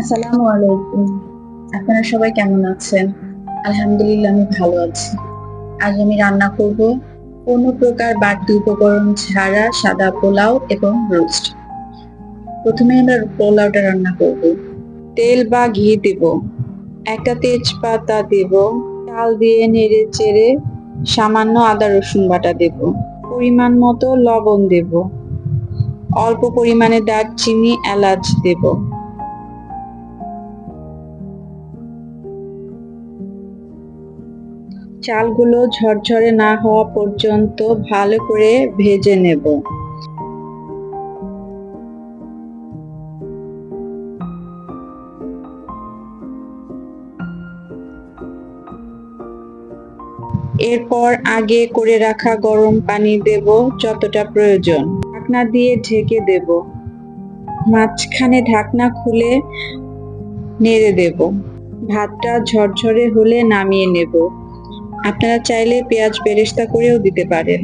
আসসালামু আলাইকুম। আপনারা সবাই কেমন আছেন? আলহামদুলিল্লাহ আমি ভালো আছি। আজ আমি রান্না করব কোনো প্রকার বাড়তি উপকরণ ছাড়া সাদা পোলাও এবং রোস্ট। প্রথমে আমরা পোলাওটা রান্না করব। তেল বা ঘি দেব, একটা তেজপাতা দেব, চাল দিয়ে নেড়ে চেড়ে সামান্য আদা রসুন বাটা দেব, পরিমাণ মতো লবণ দেব, অল্প পরিমাণে দারচিনি এলাচ দেব। চালগুলো ঝরঝরে না হওয়া পর্যন্ত ভালো করে ভেজে নেব। এরপর আগে করে রাখা গরম পানি দেব যতটা প্রয়োজন। ঢাকনা দিয়ে ঢেকে দেব। মাঝখানে ঢাকনা খুলে নেড়ে দেব। ভাতটা ঝরঝরে হলে নামিয়ে নেব। আপনারা চাইলে পেঁয়াজ বেরেস্তা করেও দিতে পারেন।